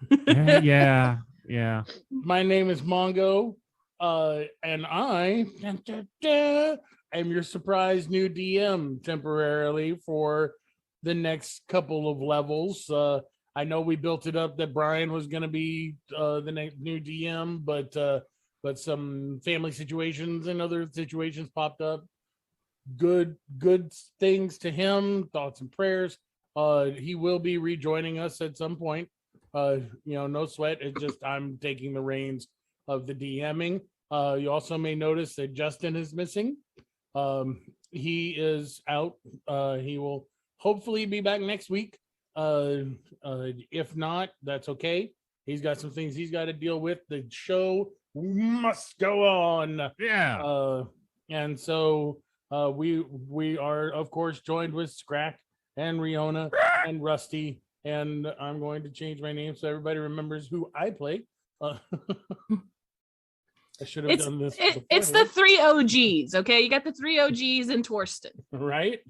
Yeah. My name is Mongo, and I am your surprise new DM temporarily for the next couple of levels. I know we built it up that Brian was going to be the next new DM, but some family situations and other situations popped up. Good things to him. Thoughts and prayers. He will be rejoining us at some point. No sweat. It's just I'm taking the reins of the DMing. You also may notice that Justin is missing. He is out. He will hopefully be back next week. If not, that's okay. He's got some things he's got to deal with. The show must go on. Yeah. And so we are, of course, joined with Scrack and Riona and Rusty. And I'm going to change my name so everybody remembers who I play. I should have done this. It's the 3 OGs, okay? You got the 3 OGs in Torsten. Right?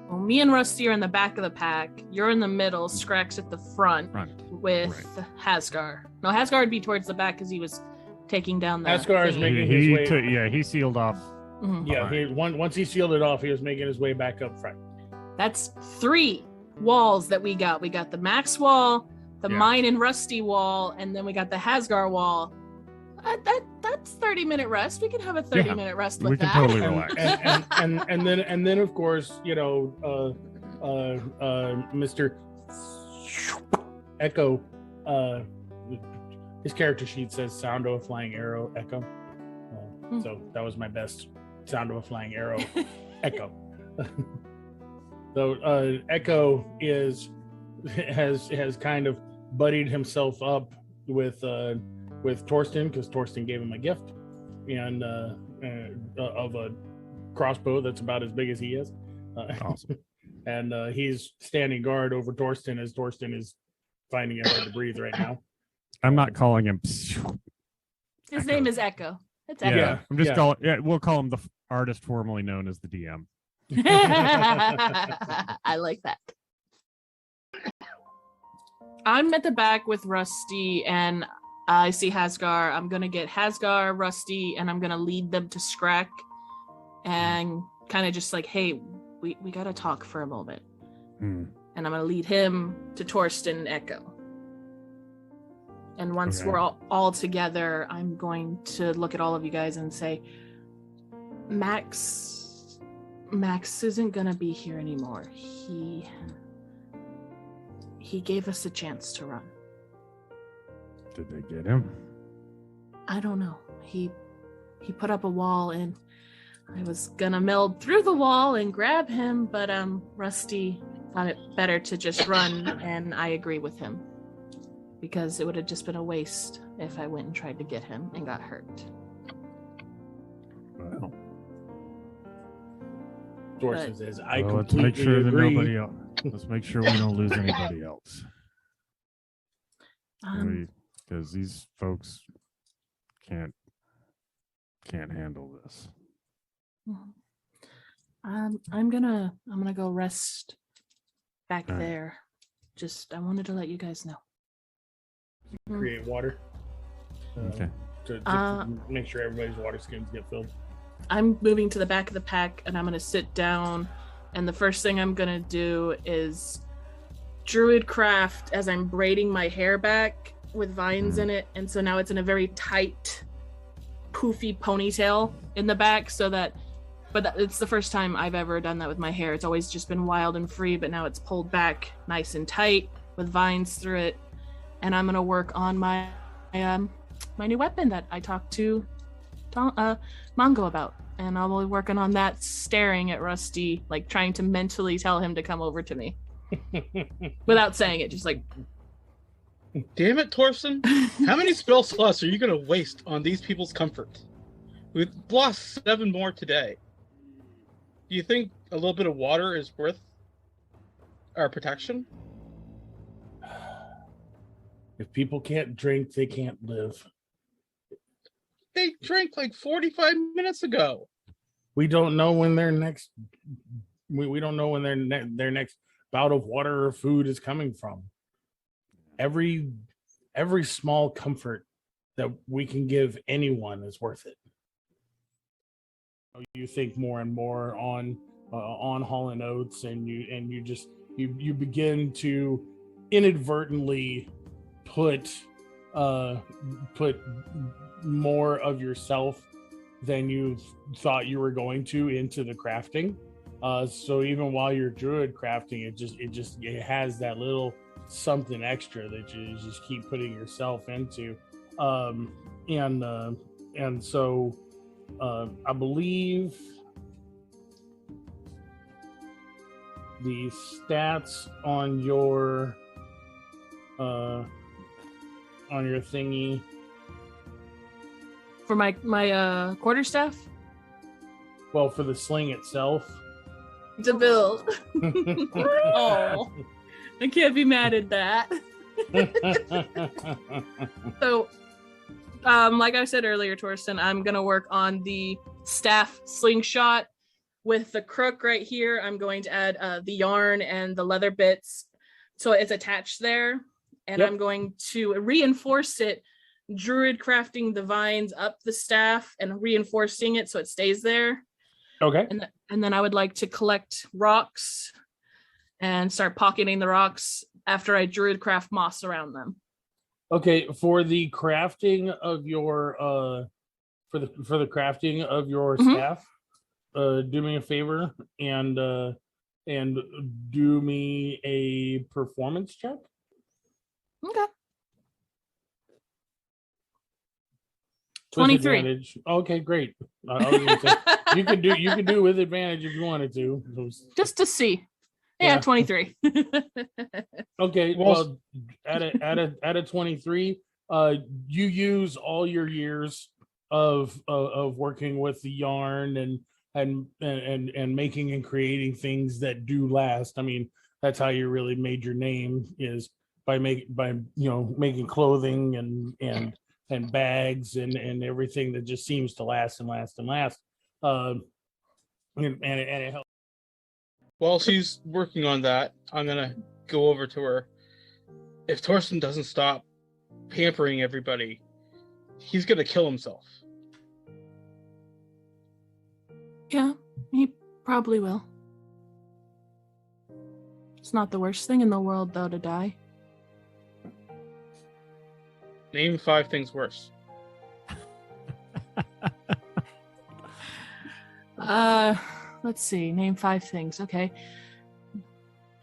Well, me and Rusty are in the back of the pack. You're in the middle. Scrack's at the front with Hasgar. No, Hasgar would be towards the back because he was taking down the Hasgar is making his way. He sealed off. Mm-hmm. Yeah, once he sealed it off, he was making his way back up front. That's 3 walls that we got. We got the Max wall, the mine and Rusty wall, and then we got the Hasgar wall. That's 30-minute rest. We can have a 30-minute rest with that. We can totally relax. and then of course, Mr. Echo, his character sheet says sound of a flying arrow echo. So that was my best sound of a flying arrow echo. So Echo has kind of buddied himself up with Torsten because Torsten gave him a gift and of a crossbow that's about as big as he is. Awesome. And he's standing guard over Torsten as Torsten is finding it hard to breathe right now. I'm not calling him. His name is Echo. It's Echo. Yeah, I'm just calling. Yeah, we'll call him the artist formerly known as the DM. I like that. I'm at the back with Rusty and I see Hasgar. I'm going to get Hasgar, Rusty, and I'm going to lead them to Scrack and kind of just like, hey, we got to talk for a moment. And I'm going to lead him to Torsten and Echo. And once we're all together, I'm going to look at all of you guys and say, Max isn't gonna be here anymore. He gave us a chance to run. Did they get him? I don't know. He put up a wall and I was gonna meld through the wall and grab him, but Rusty thought it better to just run, and I agree with him. Because it would have just been a waste if I went and tried to get him and got hurt. Well. Torsten says, "I completely let's make sure agree." that nobody else. Let's make sure we don't lose anybody else. Because these folks can't handle this. I'm gonna go rest back there. Just I wanted to let you guys know. Create water. Okay. To make sure everybody's water skins get filled. I'm moving to the back of the pack and I'm going to sit down, and the first thing I'm going to do is druid craft as I'm braiding my hair back with vines in it, and so now it's in a very tight poofy ponytail in the back but it's the first time I've ever done that with my hair. It's always just been wild and free, but now it's pulled back nice and tight with vines through it, and I'm going to work on my new weapon that I talked to Mongo about, and I'll be working on that, staring at Rusty, like trying to mentally tell him to come over to me without saying it, just like, damn it, Torsten, how many spell slots are you going to waste on these people's comfort? We've lost 7 more today. Do you think a little bit of water is worth our protection? If people can't drink, they can't live. They drank like 45 minutes ago. We don't know when their next. We don't know when their next bout of water or food is coming from. Every small comfort that we can give anyone is worth it. You think more and more on Hall and Oates, and you begin to inadvertently put more of yourself than you thought you were going to into the crafting. So even while you're druid crafting, it has that little something extra that you just keep putting yourself into. And so I believe the stats on your thingy For my quarterstaff well, for the sling itself. to build. Oh, I can't be mad at that. So, like I said earlier, Torsten, I'm gonna work on the staff slingshot with the crook right here. I'm going to add the yarn and the leather bits, so it's attached there, and Yep. I'm going to reinforce it, druid crafting the vines up the staff and reinforcing it so it stays there. Okay. And then I would like to collect rocks and start pocketing the rocks after I druid craft moss around them. Okay, for the crafting of your for the crafting of your Mhm. staff, do me a favor and do me a performance check. Okay. With 23. advantage. Okay, great. I was gonna say, you could do it with advantage if you wanted to. Just to see. Yeah, Yeah. 23. Okay, Well, well, at a 23, you use all your years of working with the yarn and making and creating things that do last. I mean, that's how you really made your name, is by making clothing and bags and everything that just seems to last and last and last. And it helps. While she's working on that, I'm gonna go over to her. If Torsten doesn't stop pampering everybody, he's gonna kill himself. Yeah, he probably will. It's not the worst thing in the world, though, to die. Name 5 things worse. Let's see. Name 5 things. Okay.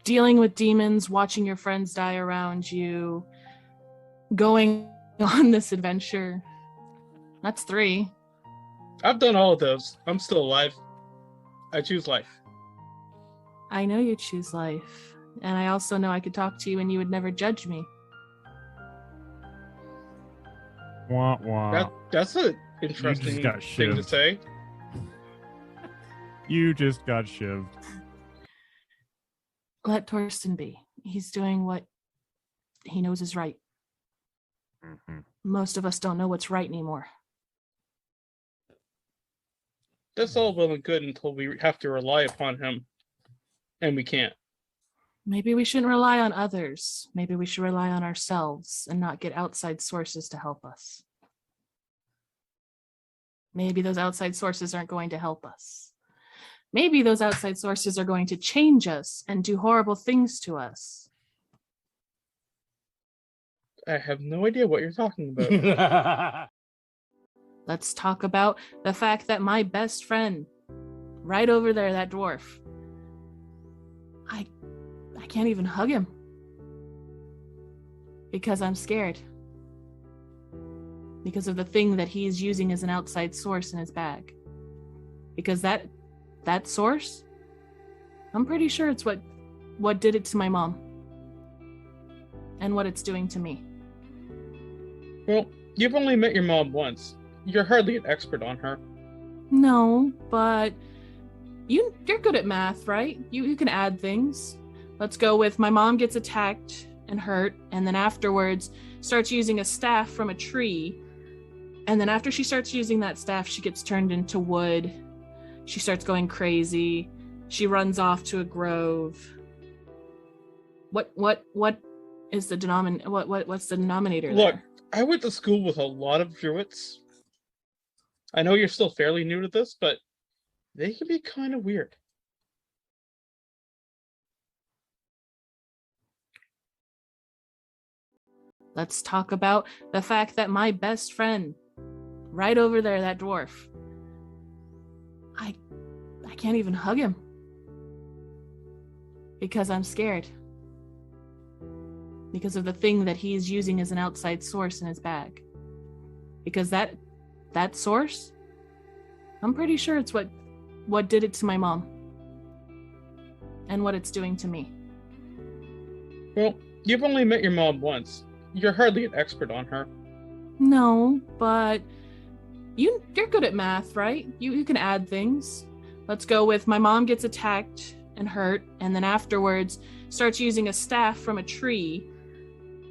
Dealing with demons, watching your friends die around you, going on this adventure. That's 3. I've done all of those. I'm still alive. I choose life. I know you choose life, and I also know I could talk to you and you would never judge me. Wah, wah. That's an interesting got thing to shivved. say. You just got shivved. Let Torsten be. He's doing what he knows is right. Mm-hmm. Most of us don't know what's right anymore. That's all well and good until we have to rely upon him. And we can't. Maybe we shouldn't rely on others. Maybe we should rely on ourselves and not get outside sources to help us. Maybe those outside sources aren't going to help us. Maybe those outside sources are going to change us and do horrible things to us. I have no idea what you're talking about. Let's talk about the fact that my best friend, right over there, that dwarf, I can't even hug him because I'm scared. Because of the thing that he's using as an outside source in his bag. Because that source, I'm pretty sure it's what did it to my mom. And what it's doing to me. Well, you've only met your mom once. You're hardly an expert on her. No, but you're good at math, right? You can add things. Let's go with my mom gets attacked and hurt, and then afterwards starts using a staff from a tree. And then after she starts using that staff, she gets turned into wood. She starts going crazy. She runs off to a grove. What is the what's the denominator Look, there? I went to school with a lot of druids. I know you're still fairly new to this, but they can be kind of weird. Let's talk about the fact that my best friend, right over there, that dwarf, I can't even hug him because I'm scared. Because of the thing that he's using as an outside source in his bag. Because that source, I'm pretty sure it's what did it to my mom. And what it's doing to me. Well, you've only met your mom once. You're hardly an expert on her. No, but you're good at math, right? You can add things. Let's go with my mom gets attacked and hurt, and then afterwards starts using a staff from a tree.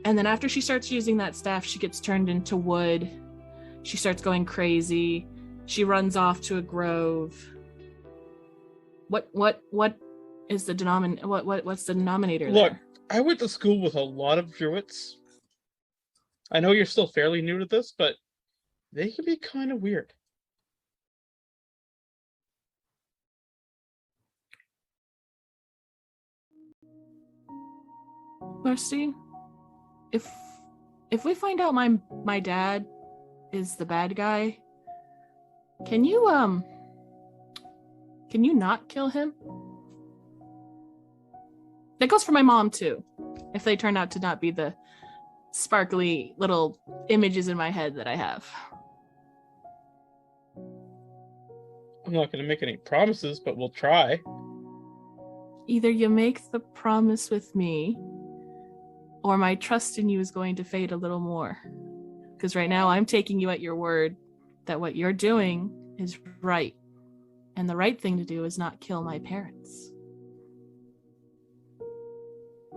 And then after she starts using that staff, she gets turned into wood. She starts going crazy. She runs off to a grove. What is the what's the denominator Look, there? I went to school with a lot of druids. I know you're still fairly new to this, but they can be kind of weird. Mercy, if we find out my dad is the bad guy, can you not kill him? That goes for my mom too. If they turn out to not be the sparkly little images in my head that I have. I'm not going to make any promises, but we'll try. Either you make the promise with me, or my trust in you is going to fade a little more. Because right now I'm taking you at your word that what you're doing is right. And the right thing to do is not kill my parents.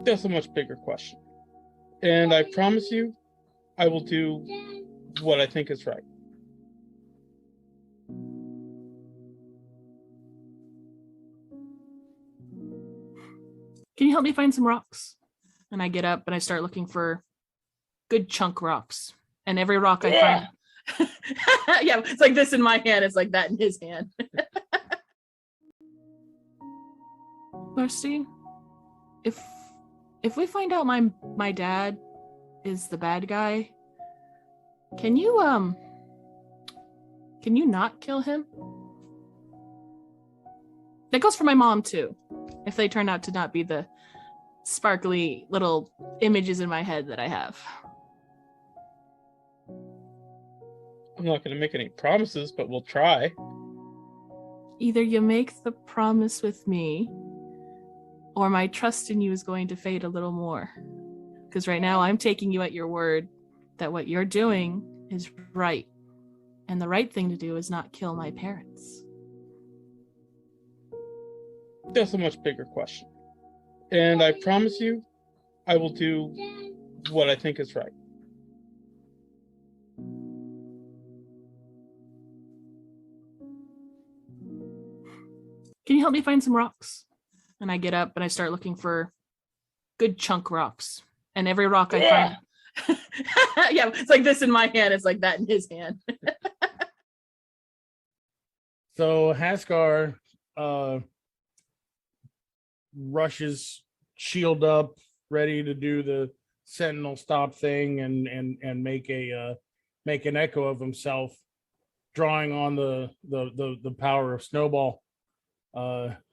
That's a much bigger question. And I promise you, I will do what I think is right. Can you help me find some rocks? And I get up and I start looking for good chunk rocks. And every rock I find... yeah, it's like this in my hand. It's like that in his hand. Mercy, if we find out my dad is the bad guy, can you not kill him? That goes for my mom too. If they turn out to not be the sparkly little images in my head that I have. I'm not going to make any promises, but we'll try. Either you make the promise with me, or my trust in you is going to fade a little more. Because right now I'm taking you at your word that what you're doing is right. And the right thing to do is not kill my parents. That's a much bigger question. And I promise you, I will do what I think is right. Can you help me find some rocks? And I get up and I start looking for good chunk rocks. And every rock I find... yeah, it's like this in my hand. It's like that in his hand. So Haskar rushes, shield up, ready to do the sentinel stop thing and make an echo of himself, drawing on the power of Snowball.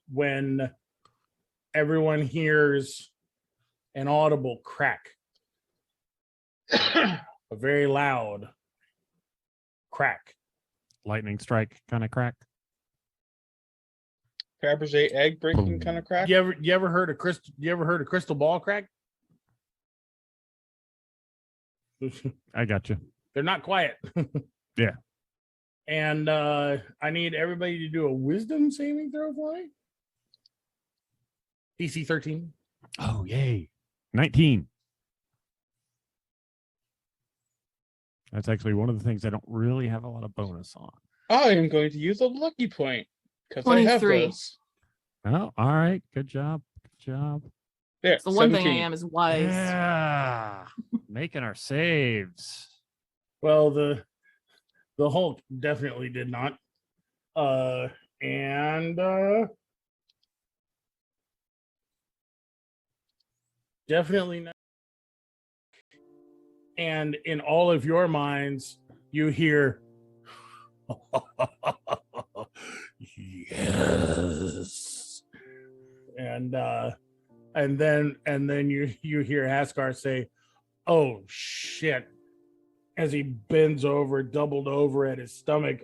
When everyone hears an audible crack, a very loud crack, Lightning strike kind of crack. Fabergé egg breaking kind of crack. You ever heard of crystal ball crack? I got you. They're not quiet. Yeah. And I need everybody to do a wisdom saving throw for me. DC 13. Oh, yay. 19. That's actually one of the things I don't really have a lot of bonus on. I am going to use a lucky point because I have 23. those. Oh, all right. Good job. Good job. There, It's the one thing I 17. am is wise. Yeah. Making our saves. Well, the Hulk definitely did not. And definitely not. And in all of your minds, you hear, yes. And then you hear Haskar say, "Oh shit," as he bends over, doubled over at his stomach.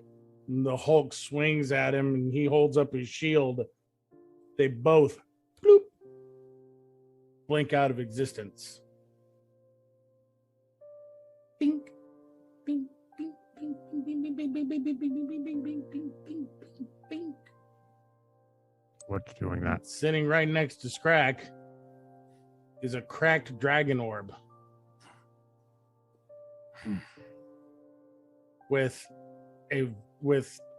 And the Hulk swings at him and he holds up his shield. They both bloop, blink out of existence. Bink, bink, bink, bink, bink, bink, bink, bink, bink, bink, bink, bink, bink, bink, bink, bink, bink, bink. What's doing that? Sitting right next to Scrack is a cracked dragon orb with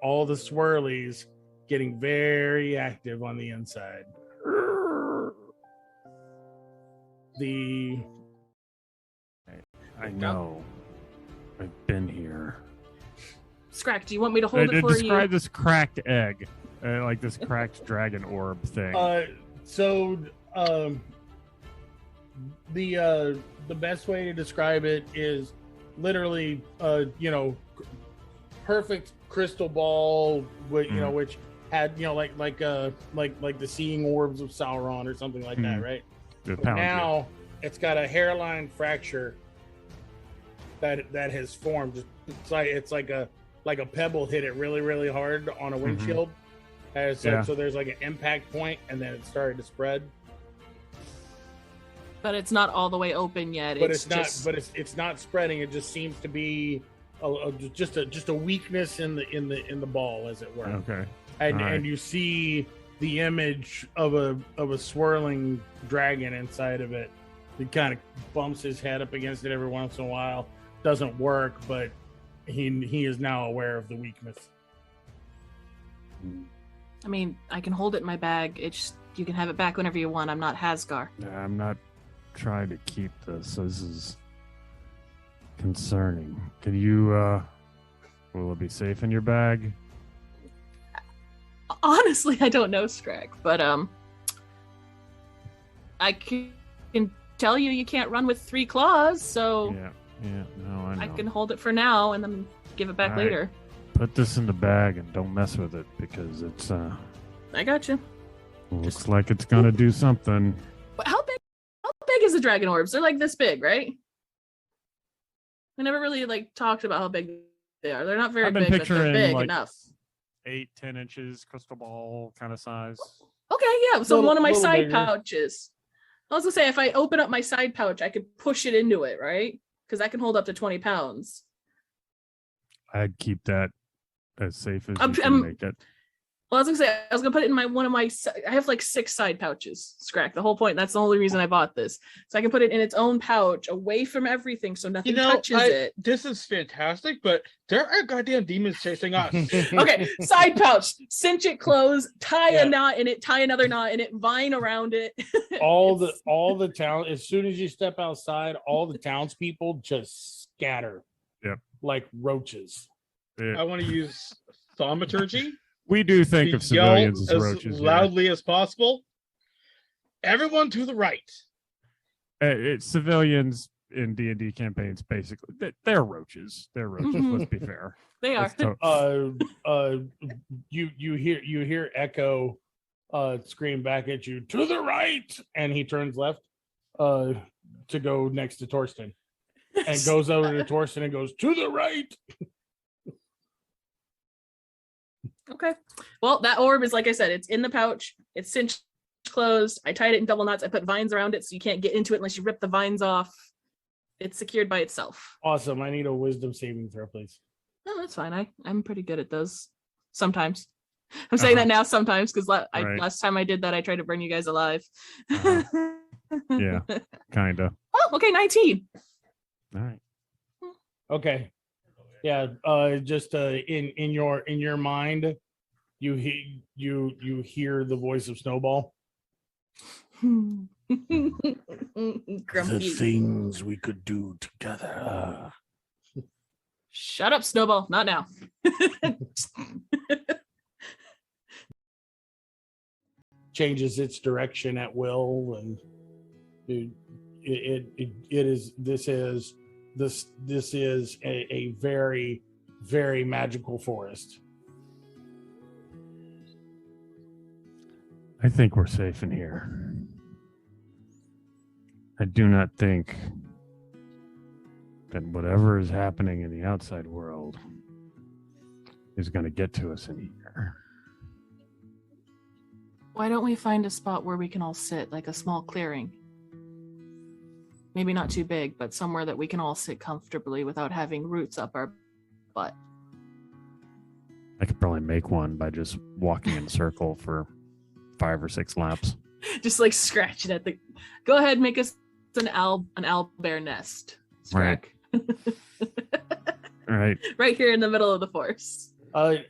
all the swirlies getting very active on the inside. I know. I've been here. Scrack, do you want me to hold it for Describe you? this cracked egg, like this cracked dragon orb thing. The best way to describe it is literally perfect crystal ball with which had like the seeing orbs of Sauron or something like that, right? Now it's got a hairline fracture that has formed. It's like a pebble hit it really, really hard on a windshield. So there's like an impact point, and then it started to spread. But it's not all the way open yet. But it's not spreading. It just seems to be just a weakness in the ball, as it were. Okay. And you see the image of a swirling dragon inside of it. He kind of bumps his head up against it every once in a while. Doesn't work, but he is now aware of the weakness. I mean, I can hold it in my bag. You can have it back whenever you want. I'm not Hasgar. I'm not trying to keep this. This is concerning. Can you, will it be safe in your bag? Honestly, I don't know, Scrack, but I can tell you can't run with 3 claws, so Yeah, no, I know. I can hold it for now and then give it back later. Put this in the bag and don't mess with it because it's I got you. looks like it's gonna do something. How big is the dragon orbs? They're like this big, right? We never really talked about how big they are. They're not very I've been big, but they're picturing, big like, enough. 8-10 inches crystal ball kind of size. Okay, yeah. So one of my little side bigger. pouches. I was gonna say, if I open up my side pouch, I could push it into it, right? Because I can hold up to 20 pounds. I'd keep that as safe as I'm- you can I'm- make it. Well, I was gonna say, I was gonna put it in I have 6 side pouches, Scrack. The whole point, that's the only reason I bought this. So I can put it in its own pouch, away from everything, so nothing touches it. This is fantastic, but there are goddamn demons chasing us. Okay, side pouch, cinch it closed, tie a knot in it, tie another knot in it, vine around it. All the town, as soon as you step outside, all the townspeople just scatter. Yep. Like roaches. I want to use thaumaturgy. We do think to of civilians as yell roaches. as loudly as possible. Everyone to the right. Civilians in D&D campaigns, basically, they're roaches. They're roaches. Mhm. Let's be fair. They are. You hear Echo scream back at you, to the right, and he turns left to go next to Torsten, and goes over to Torsten and goes, to the right. Okay. Well, that orb is, like I said, it's in the pouch. It's cinched closed. I tied it in double knots. I put vines around it so you can't get into it unless you rip the vines off. It's secured by itself. Awesome. I need a wisdom saving throw, please. No, that's fine. I'm pretty good at those sometimes. I'm saying that now sometimes because last time I did that, I tried to burn you guys alive. Yeah, kind of. Oh, okay, 19. All right. Okay. Yeah. Just in your mind, you hear the voice of Snowball. Grumpy. things we could do together. Shut up, Snowball. Not now. Changes its direction at will, and this is a very, very magical forest. I think we're safe in here. I do not think that whatever is happening in the outside world is going to get to us in here. Why don't we find a spot where we can all sit, like a small clearing? Maybe not too big, but somewhere that we can all sit comfortably without having roots up our butt. I could probably make one by just walking in a circle for 5 or 6 laps. Just like scratching at the. Go ahead, make us an owlbear nest. Right. Right. Right here in the middle of the forest. And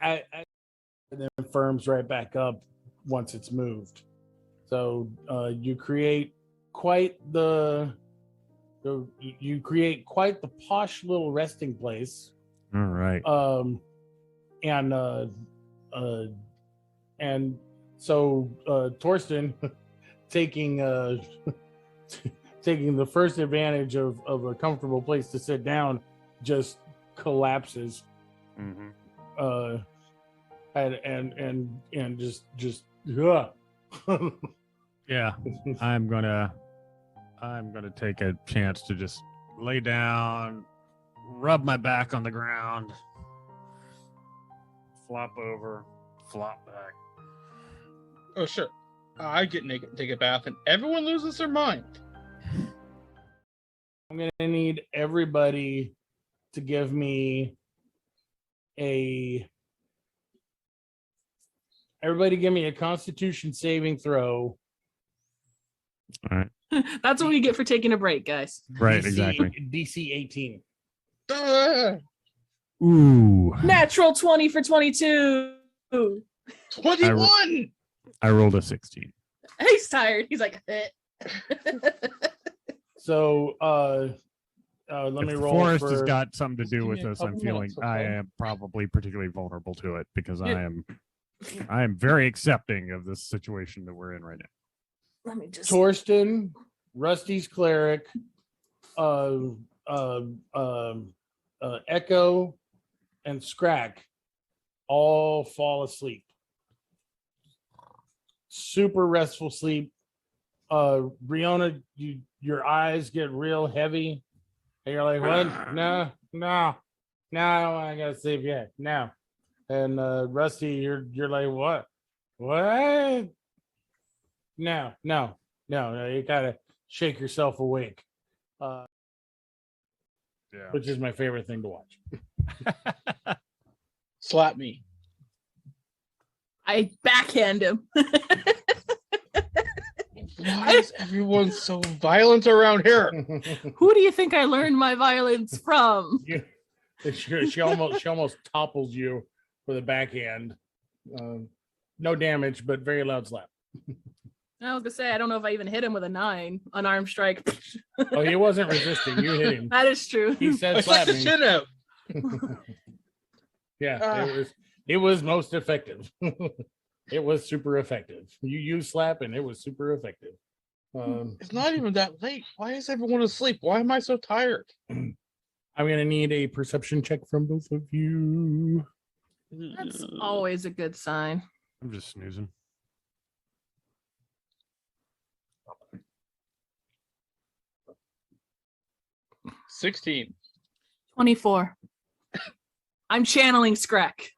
then firms right back up once it's moved. So you create quite the posh little resting place. All right. And so Torsten taking the first advantage of a comfortable place to sit down just collapses. Mm-hmm. And just Yeah. I'm gonna take a chance to just lay down, rub my back on the ground, flop over, flop back. Oh, sure. I get naked, take a bath, and everyone loses their mind. I'm gonna need everybody to give me a Constitution saving throw. All right. That's what we get for taking a break, guys. Right, exactly. DC 18. Ooh. Natural 20 for 22. 21! I rolled a 16. He's tired. He's like, So let me If the roll. forest for... has got something to do Give with me a this, I'm couple feeling minutes, okay? I am probably particularly vulnerable to it because Yeah. I am very accepting of this situation that we're in right now. let me just. Torsten, Rusty's cleric, Echo, and Scrack all fall asleep. Super restful sleep. Brianna, your eyes get real heavy, and you're like, "What? No, I don't want to go to sleep yet. No." And Rusty, you're like, "What? What? No. You gotta shake yourself awake." Yeah. Which is my favorite thing to watch. Slap me. I backhand him. Why is everyone so violent around here? Who do you think I learned my violence from? She almost topples you with a backhand. No damage, but very loud slap. I was gonna say I don't know if I even hit him with a 9 unarmed strike. Oh, he wasn't resisting. You hit him. That is true. He said I slap slapped the me. shit out. Yeah, it was most effective. It was super effective. You used slap and it was super effective. It's not even that late. Why is everyone asleep? Why am I so tired? I'm gonna need a perception check from both of you. That's always a good sign. I'm just snoozing. 16. 24. I'm channeling Scrack.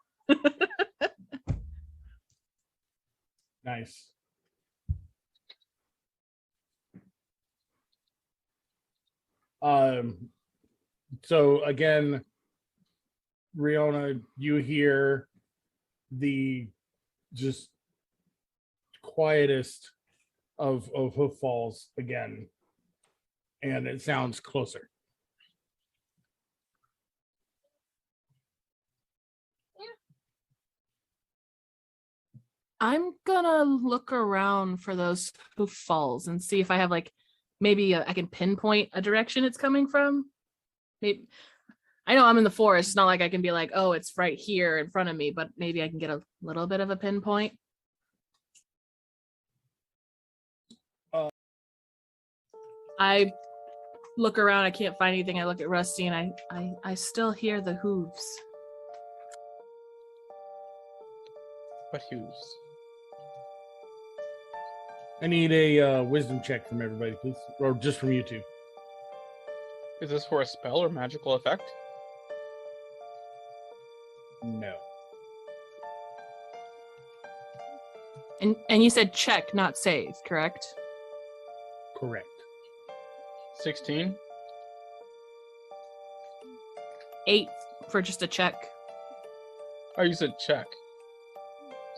Nice. So again, Riona, you hear the just quietest of hoof falls again, and it sounds closer. I'm gonna look around for those hoof falls and see if I have like maybe I can pinpoint a direction it's coming from. Maybe I know I'm in the forest. It's not like I can be like, oh, it's right here in front of me, but maybe I can get a little bit of a pinpoint. I look around. I can't find anything. I look at Rusty, and I still hear the hooves. What hooves? I need a wisdom check from everybody, please, or just from you two. Is this for a spell or magical effect? No. And you said check, not save, correct? Correct. 16. 8 for just a check. Oh, you said check.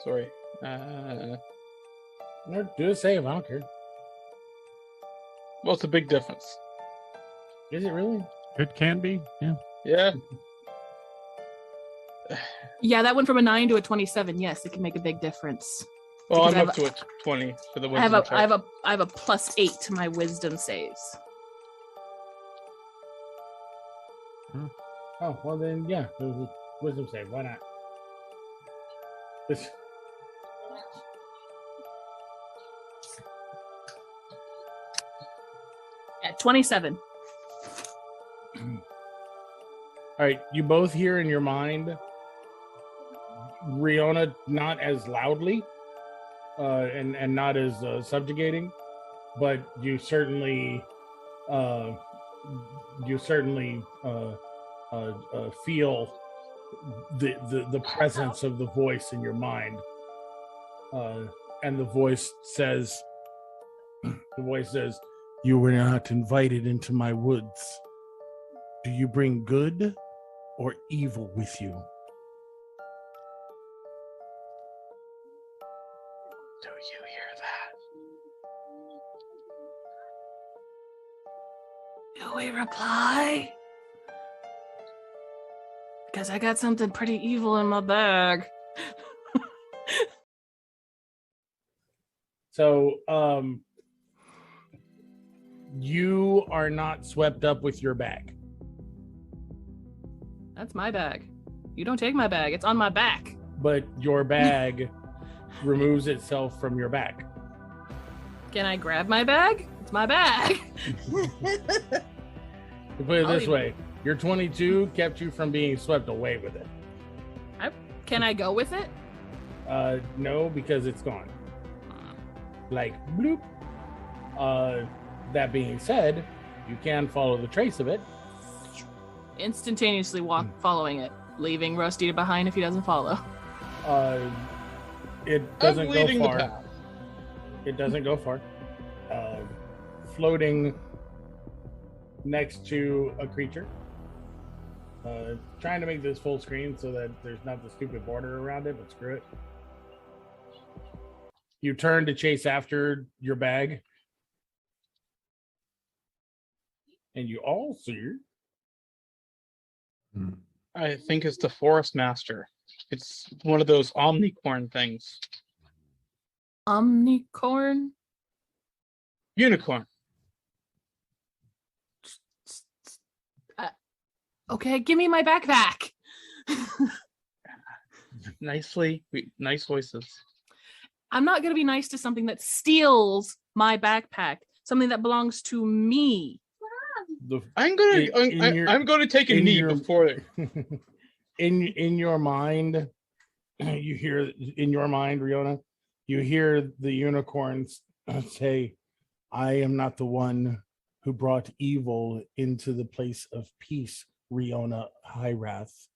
Sorry. No, do a save. I don't care. Well, it's a big difference. Is it really? It can be. Yeah. Yeah. Yeah, that went from a 9 to a 27. Yes, it can make a big difference. Well, Because I'm up to a 20 for the wisdom check. I have a +8 to my wisdom saves. Oh, well then, yeah. It was a wisdom save. Why not? This. Yeah, 27. All right, you both hear in your mind Riona not as loudly and not as subjugating, but you certainly feel the presence of the voice in your mind, and the voice says, "You were not invited into my woods. Do you bring good or evil with you?" Do you hear that? Do we reply? Because I got something pretty evil in my bag. So, you are not swept up with your bag. That's my bag. You don't take my bag. It's on my back. But your bag removes itself from your back. Can I grab my bag? It's my bag. To put it I'll this leave way, your 22 kept you from being swept away with it. Can I go with it? No, because it's gone. Like bloop. That being said, you can follow the trace of it. Instantaneously following it, leaving Rusty behind if he doesn't follow. It doesn't I'm go leading the far. path. It doesn't go far. Floating next to a creature. Trying to make this full screen so that there's not the stupid border around it, but screw it. You turn to chase after your bag. And you all see. I think it's the Forest Master. It's one of those omnicorn things. Omnicorn? Unicorn. Okay, give me my backpack. Nice voices. I'm not going to be nice to something that steals my backpack, something that belongs to me. I'm going to take a knee before it. in your mind, you hear in your mind, Riona, you hear the unicorns say, "I am not the one who brought evil into the place of peace, Riona Highrath."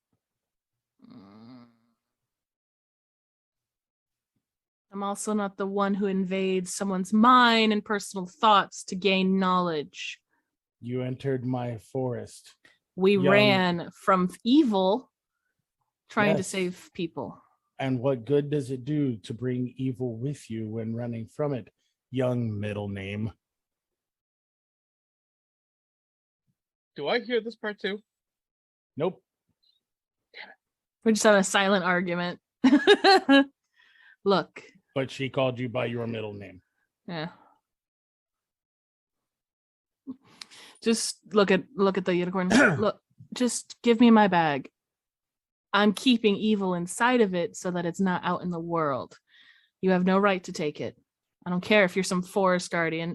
I'm also not the one who invades someone's mind and personal thoughts to gain knowledge. You entered my forest. We ran from evil, trying to Yes. save people. And what good does it do to bring evil with you when running from it, young middle name? Do I hear this part too? Nope. We're just having a silent argument. Look, but she called you by your middle name. Yeah. Just look at the unicorn. Look, just give me my bag. I'm keeping evil inside of it so that it's not out in the world. You have no right to take it. I don't care if you're some forest guardian.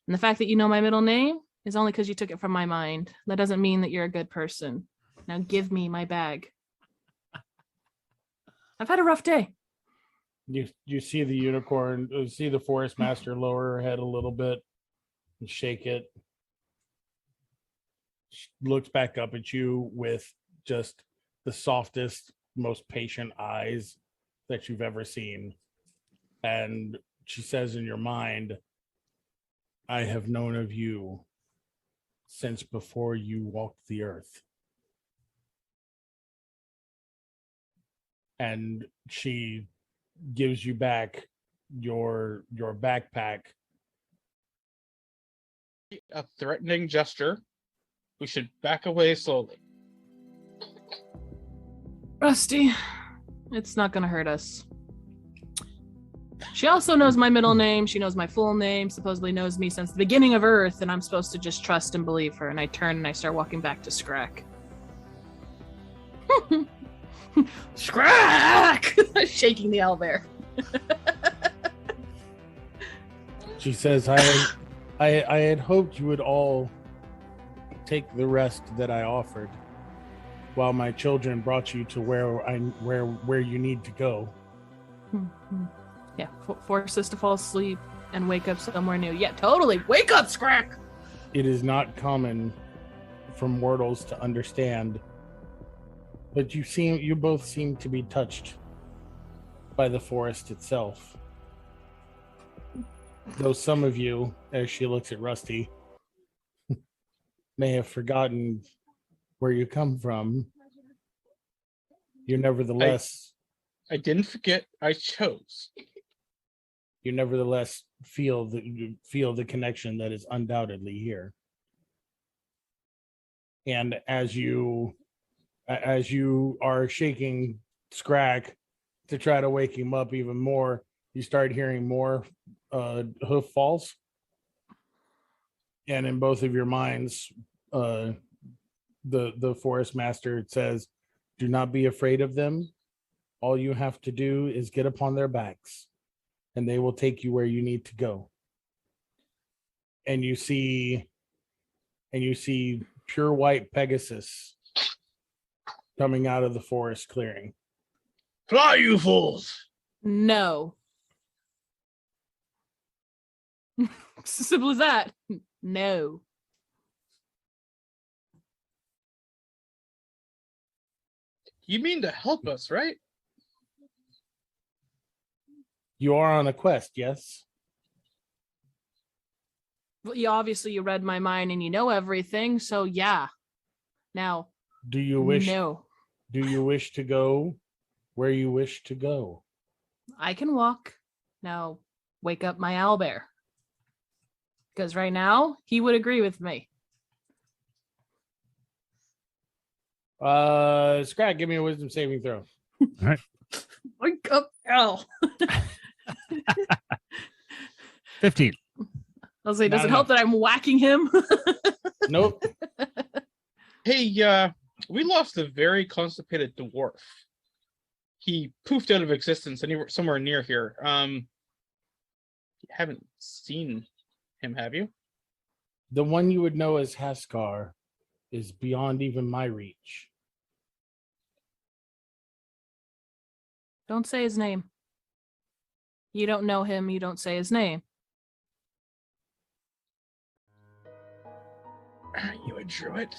And the fact that you know my middle name is only because you took it from my mind. That doesn't mean that you're a good person. Now give me my bag. I've had a rough day. You see the unicorn, see the forest master lower her head a little bit and shake it. She looks back up at you with just the softest, most patient eyes that you've ever seen. And she says in your mind, I have known of you since before you walked the earth. And she gives you back your backpack. A threatening gesture. We should back away slowly. Rusty, it's not gonna hurt us. She also knows my middle name. She knows my full name, supposedly knows me since the beginning of Earth, and I'm supposed to just trust and believe her. And I turn and I start walking back to Scrack. Scrack! Shaking the owlbear. She says, I had hoped you would all take the rest that I offered while my children brought you to where you need to go. Yeah, force us to fall asleep and wake up somewhere new. Yeah, totally. Wake up, Scrack! It is not common for mortals to understand, but you both seem to be touched by the forest itself. Though some of you, as she looks at Rusty, may have forgotten where you come from, you nevertheless... I didn't forget, I chose. You nevertheless feel the connection that is undoubtedly here. And as you are shaking Scrack to try to wake him up even more, you start hearing more hoof falls. And in both of your minds, the forest master says, do not be afraid of them. All you have to do is get upon their backs, and they will take you where you need to go. And you see pure white Pegasus coming out of the forest clearing. Fly, you fools! No. Simple as that. No. You mean to help us, right? You are on a quest, yes? Well, you read my mind and you know everything, so yeah. Now, Do you wish to go where you wish to go? I can walk. Now, wake up my owlbear. Because right now, he would agree with me. Scrag, give me a wisdom saving throw. All right. Wake up, owl. 15. I'll say, does Not it help that I'm whacking him? Nope. Hey, we lost a very constipated dwarf. He poofed out of existence somewhere near here. You haven't seen him, have you? The one you would know as Haskar is beyond even my reach. Don't say his name. You don't know him, you don't say his name. Are you a druid?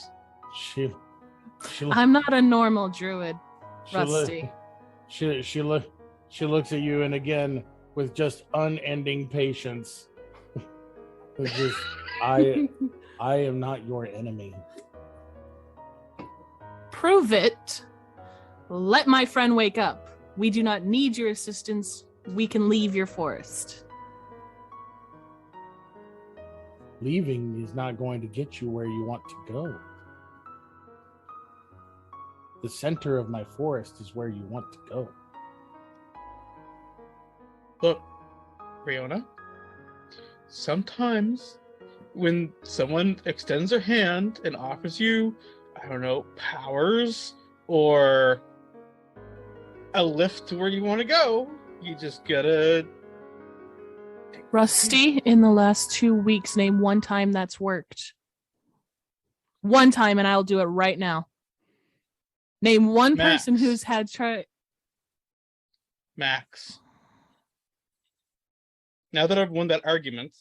She I'm not a normal druid, she look- Rusty. She looks at you, and again with just unending patience. It's just, I am not your enemy. Prove it. Let my friend wake up. We do not need your assistance. We can leave your forest. Leaving is not going to get you where you want to go. The center of my forest is where you want to go. Look, Riona, sometimes when someone extends their hand and offers you, I don't know, powers or a lift to where you want to go, you just gotta... Rusty, in the last 2 weeks, name one time that's worked. One time, and I'll do it right now. Name one person Max. who's had try. Max. Now that I've won that argument,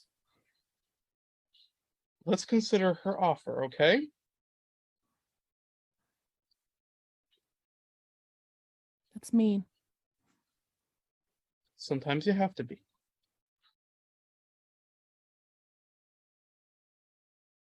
let's consider her offer, okay? That's mean. Sometimes you have to be.